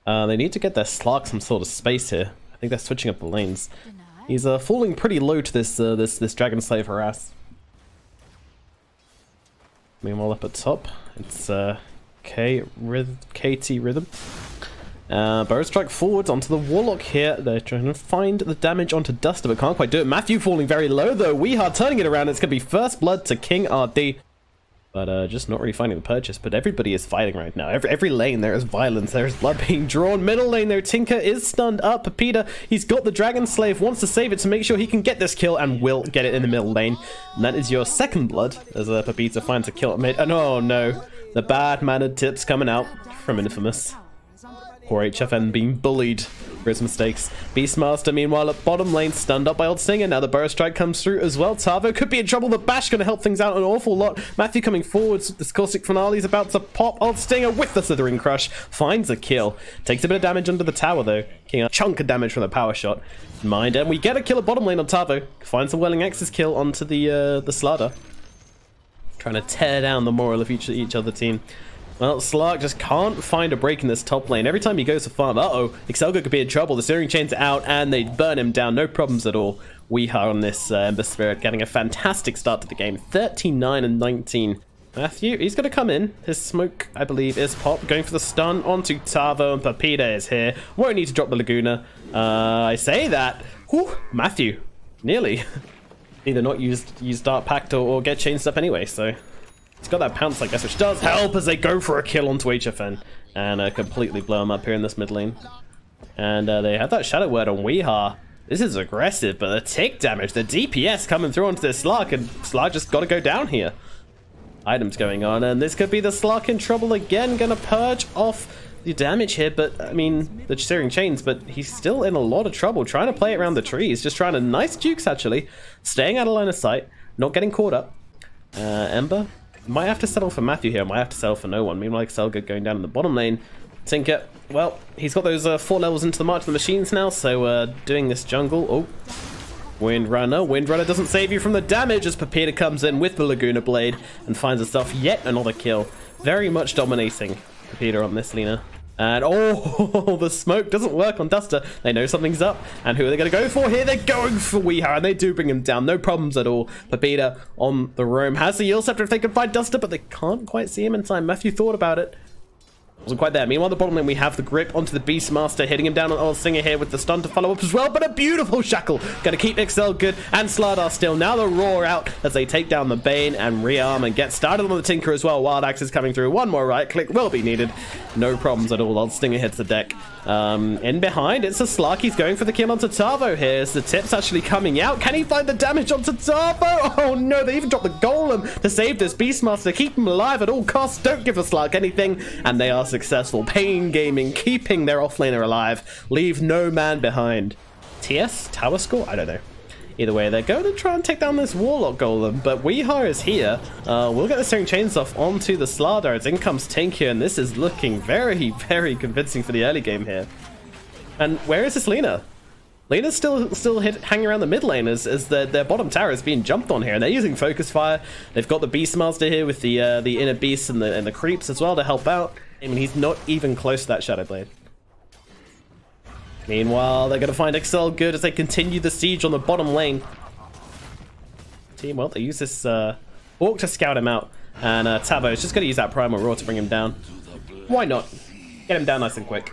They need to get their Slark some sort of space here. I think they're switching up the lanes. He's falling pretty low to this Dragon Slave harass. Meanwhile, up at top, it's KT Rhythm. Burrow Strike forwards onto the Warlock here. They're trying to find the damage onto Duster, but can't quite do it. Matthew falling very low, though. Weehar turning it around. It's going to be first blood to King RD. But just not really finding the purchase. But everybody is fighting right now. Every lane there is violence. There is blood being drawn. Middle lane there, Tinker is stunned up. Pepita, he's got the Dragon Slave, wants to save it to make sure he can get this kill and will get it in the middle lane. And that is your second blood as Pepita finds a kill at mid. And oh no, the bad-mannered tips coming out from Infamous. Poor HFN being bullied for his mistakes. Beastmaster, meanwhile, at bottom lane, stunned up by Old Stinger. Now the Burrow Strike comes through as well. Tavo could be in trouble. The Bash going to help things out an awful lot. Matthew coming forwards. This Caustic Finale is about to pop. Old Stinger with the Slithering Crush finds a kill. Takes a bit of damage under the tower, though. Getting a chunk of damage from the power shot. Mind, and we get a kill at bottom lane on Tavo. Finds the Welling X's kill onto the Slardar. Trying to tear down the moral of each other team. Well, Slark just can't find a break in this top lane. Every time he goes to farm, Excelga could be in trouble. The steering chain's out and they burn him down. No problems at all. Weehar on this Ember Spirit getting a fantastic start to the game. 39 and 19. Matthew, he's going to come in. His smoke, I believe, is pop. Going for the stun onto Tavo, and Pepita is here. Won't need to drop the Laguna. I say that. Whew, Matthew, nearly. Either not use Dark Pact or get changed up anyway, so... It's got that pounce, I guess, which does help as they go for a kill onto HFN and completely blow him up here in this mid lane. And they have that Shadow Word on Weehar. This is aggressive, but the tick damage, the DPS coming through onto this Slark, and Slark just got to go down here. Items going on, and this could be the Slark in trouble again, going to purge off the damage here, but I mean, the Searing Chains, but he's still in a lot of trouble trying to play it around the trees, just trying to nice jukes actually, staying out of line of sight, not getting caught up. Ember. Might have to settle for Matthew here, might have to settle for no one. Meanwhile, Excelga going down in the bottom lane. Tinker, well, he's got those 4 levels into the March of the Machines now, so doing this jungle. Oh, Windrunner. Windrunner doesn't save you from the damage as Pepita comes in with the Laguna Blade and finds herself yet another kill. Very much dominating Pepita on this Lina. And oh, the smoke doesn't work on Duster. They know something's up. And who are they going to go for here? They're going for Weehar, and they do bring him down. No problems at all. Pepita on the roam has the Yield Scepter if they can find Duster, but they can't quite see him in time. Matthew thought about it. Wasn't quite there. Meanwhile, the bottom lane, we have the grip onto the Beastmaster, hitting him down on Old Stinger here with the stun to follow up as well, but a beautiful shackle. Going to keep Excel good, and Slardar still. Now the Roar out as they take down the Bane and rearm and get started on the Tinker as well. Wild Axe is coming through. One more right click will be needed. No problems at all. Old Stinger hits the deck. In behind, it's a Slark. He's going for the kill onto Tavo here. As the tip's actually coming out. Can he find the damage onto Tavo? Oh no, they even dropped the Golem to save this Beastmaster. Keep him alive at all costs. Don't give the Slark anything, and they are successful. Pain Gaming keeping their offlaner alive. Leave no man behind. TS? Tower score? I don't know. Either way, they're going to try and take down this Warlock Golem, but Weehar is here. We'll get the Steering Chains off onto the Slardar as in comes Tinker, and this is looking very, very convincing for the early game here. And where is this Lina? Lina's still hanging around the mid lane as their bottom tower is being jumped on here, and they're using Focus Fire. They've got the Beastmaster here with the Inner Beasts and the Creeps as well to help out. I mean, he's not even close to that Shadow Blade. Meanwhile, they're going to find Excel good as they continue the siege on the bottom lane. Team, well, they use this Orc to scout him out. And Tavo is just going to use that Primal Roar to bring him down. Why not? Get him down nice and quick.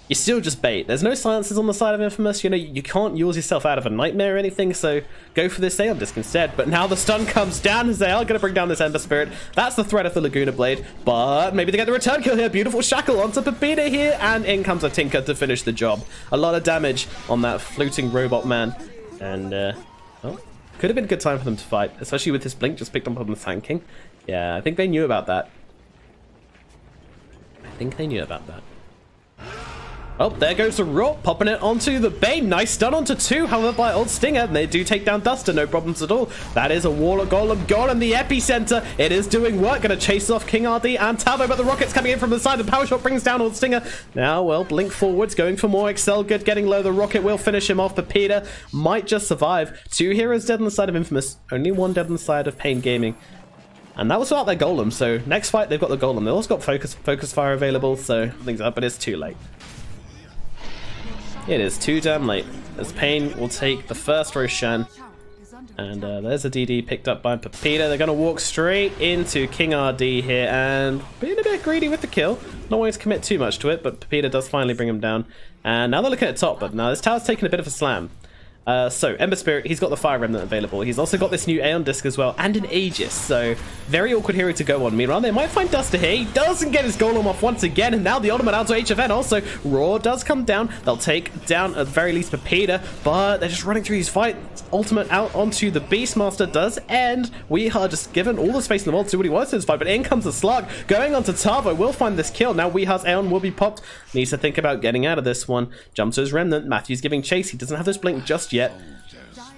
You still just bait. There's no silences on the side of Infamous. You know, you can't use yourself out of a nightmare or anything, so go for this Aeon Disc instead. But now the stun comes down as they are going to bring down this Ember Spirit. That's the threat of the Laguna Blade, but maybe they get the return kill here. Beautiful shackle onto Pepita here, and in comes a Tinker to finish the job. A lot of damage on that floating robot man, and well, could have been a good time for them to fight, especially with this Blink just picked up on the tanking. Yeah, I think they knew about that. Oh, there goes the Roar, popping it onto the Bane. Nice stun onto 2, however, by Old Stinger. And they do take down Duster, no problems at all. That is a Warlock Golem gone in the epicenter. It is doing work, going to chase off King RD and Tavo, but the rocket's coming in from the side. The power shot brings down Old Stinger. Now, well, Blink forwards, going for more. Excel good, getting low. The rocket will finish him off. Pepita might just survive. 2 heroes dead on the side of Infamous. Only 1 dead on the side of Pain Gaming. And that was without their golem, so next fight they've got the golem. They've also got focus fire available, so things up, but it's too late. It is too damn late, as Pain will take the first Roshan. And there's a DD picked up by Pepita. They're going to walk straight into King RD here and being a bit greedy with the kill. Not wanting to commit too much to it, but Pepita does finally bring him down. And now they're looking at top, but now this tower's taking a bit of a slam. So, Ember Spirit, he's got the Fire Remnant available. He's also got this new Aeon Disc as well, and an Aegis, so very awkward hero to go on. Meanwhile, they might find Duster here. He doesn't get his Golem off once again, and now the ultimate out to HFN also. Raw does come down. They'll take down, at the very least, Pepita, but they're just running through these fights. Ultimate out onto the Beastmaster does end. We are just given all the space in the world to do what he wants in this fight, but in comes the Slug. Going onto Tavo, will find this kill. Now Weeha's Aeon will be popped. Needs to think about getting out of this one. Jumps to his Remnant. Matthew's giving chase. He doesn't have this blink just yet.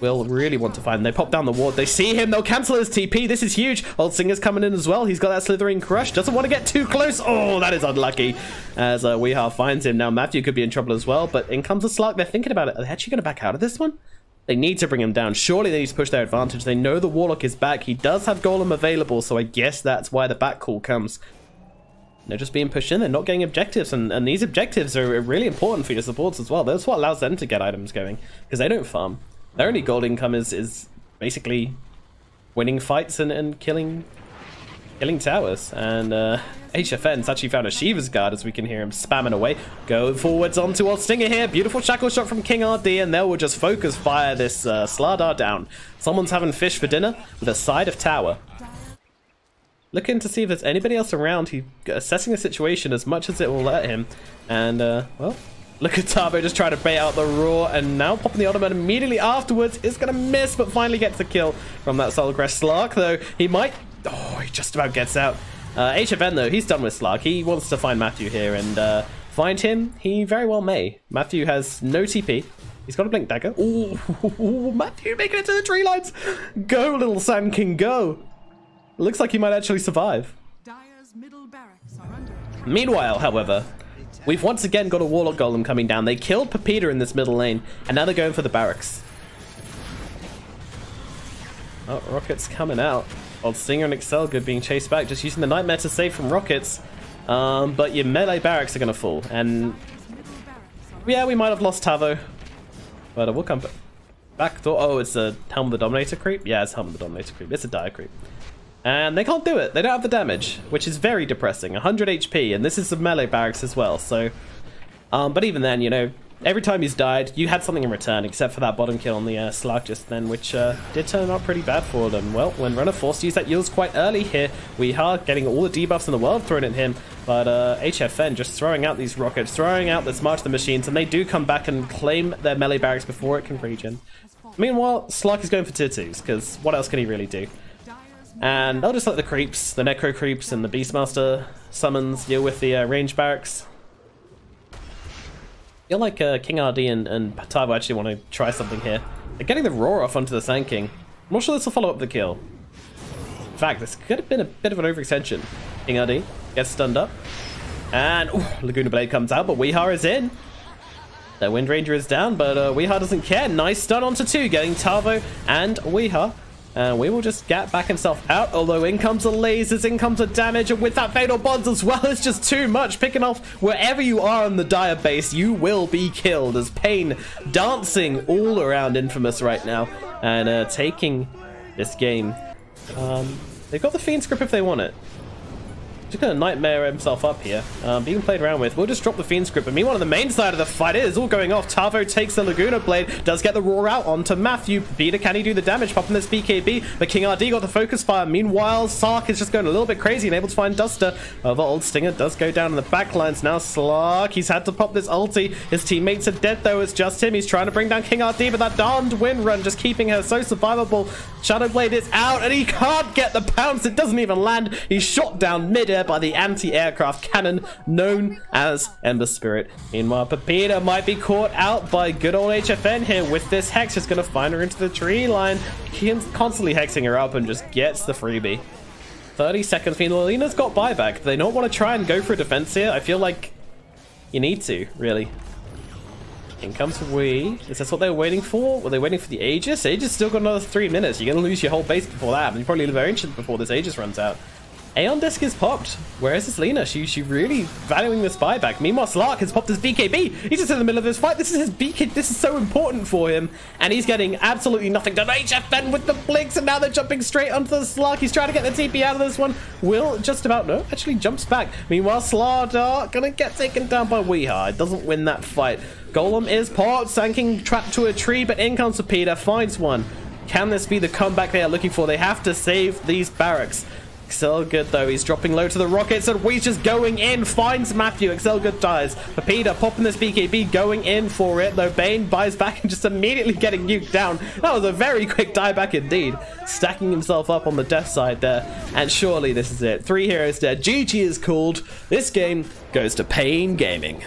Will really want to find him. They pop down the ward. They see him. They'll cancel his TP. This is huge. Old Singer's coming in as well. He's got that slithering crush. Doesn't want to get too close. Oh, that is unlucky. As Weeha finds him. Now Matthew could be in trouble as well. But in comes the Slug. They're thinking about it. Are they actually going to back out of this one? They need to bring him down. Surely they need to push their advantage. They know the Warlock is back. He does have Golem available. So I guess that's why the back call comes. They're just being pushed in. They're not getting objectives. And these objectives are really important for your supports as well. That's what allows them to get items going. Because they don't farm. Their only gold income is basically winning fights and killing towers. And HFN's actually found a Shiva's Guard, as we can hear him spamming away. Go forwards onto Old Stinger here. Beautiful shackle shot from King RD, and they will just focus fire this Slardar down. Someone's having fish for dinner with a side of tower. Looking to see if there's anybody else around. He's assessing the situation as much as it will let him. And, well... Look at Tavo just trying to bait out the Raw, and now popping the ultimate immediately afterwards. Is going to miss, but finally gets a kill from that Soul Crest Slark, though he might... Oh, he just about gets out. HFN, though, he's done with Slark. He wants to find Matthew here, and find him, he very well may. Matthew has no TP. He's got a Blink Dagger. Ooh, Matthew making it to the tree lines. Go, little Sand King, go. Looks like he might actually survive. Meanwhile, however... We've once again got a Warlock Golem coming down. They killed Pepita in this middle lane, and now they're going for the barracks. Oh, Rockets coming out. Old Stinger and Excelgood being chased back, just using the Nightmare to save from Rockets. But your melee barracks are going to fall, and... Yeah, we might have lost Tavo. But we'll come back. Oh, it's a Helm of the Dominator creep? Yeah, it's Helm of the Dominator creep. It's a dire creep. And they can't do it. They don't have the damage, which is very depressing. 100 HP, and this is the melee barracks as well, so... but even then, you know, every time he's died, you had something in return, except for that bottom kill on the Slug just then, which did turn out pretty bad for them. Well, when Runner forced to use that Yields quite early here, we are getting all the debuffs in the world thrown at him, but HFN just throwing out these rockets, throwing out this March of the Machines, and they do come back and claim their melee barracks before it can regen. Meanwhile, Slug is going for tier 2s, because what else can he really do? And they'll just let the creeps, the Necro creeps and the Beastmaster summons deal with the range barracks. I feel like King RD and Tavo actually want to try something here. They're getting the Roar off onto the Sand King. I'm not sure this will follow up the kill. In fact, this could have been a bit of an overextension. King RD gets stunned up. And Laguna Blade comes out, but Weeha is in. Their Wind Ranger is down, but Weeha doesn't care. Nice stun onto 2, getting Tavo and Weeha. And we will just get back himself out, although in comes the lasers, in comes the damage, and with that Fatal Bonds as well, it's just too much. Picking off wherever you are on the Dire base, you will be killed, as Pain dancing all around Infamous right now, and taking this game. They've got the Fiend script if they want it. Just gonna Nightmare himself up here, being played around with. We'll just drop the Fiend script, but meanwhile on the main side of the fight, it is all going off. Tavo takes the Laguna Blade, does get the Roar out onto Matthew. Pepita, can he do the damage? Popping this BKB, but King RD got the focus fire. Meanwhile, Sark is just going a little bit crazy and able to find Duster. The Old Stinger does go down in the backlines. Now Slark, he's had to pop this ulti. His teammates are dead though, it's just him. He's trying to bring down King RD, but that darned wind run just keeping her so survivable. Shadowblade is out, and he can't get the pounce. It doesn't even land. He's shot down mid-air by the anti-aircraft cannon known as Ember Spirit. Meanwhile, Pepita might be caught out by good old HFN here with this Hex. Just going to find her into the tree line. He's constantly hexing her up and just gets the freebie. 30 seconds. Meanwhile, Lena's got buyback. They don't want to try and go for a defense here. I feel like you need to, really. In comes Wii. Is that what they were waiting for? Were they waiting for the Aegis? Aegis still got another 3 minutes. You're going to lose your whole base before that. And you probably lose Ancient before this Aegis runs out. Aeon Disc is popped. Where is this Lina? She really valuing this buyback. Meanwhile, Slark has popped his BKB. He's just in the middle of this fight. This is his BK. This is so important for him. And he's getting absolutely nothing done. HFN with the blinks, and now they're jumping straight onto the Slark. He's trying to get the TP out of this one. Will just about, no, actually jumps back. Meanwhile, Slardar gonna get taken down by Weeha. It doesn't win that fight. Golem is popped, Sanking trapped to a tree, but in comes Peter, finds one. Can this be the comeback they are looking for? They have to save these barracks. Excelgood, though, he's dropping low to the rockets, and Wee's just going in, finds Matthew. Excelgood dies. Peter popping this BKB, going in for it, though Bane buys back and just immediately getting nuked down. That was a very quick dieback indeed. Stacking himself up on the death side there, and surely this is it. 3 heroes dead. GG is called. This game goes to Pain Gaming.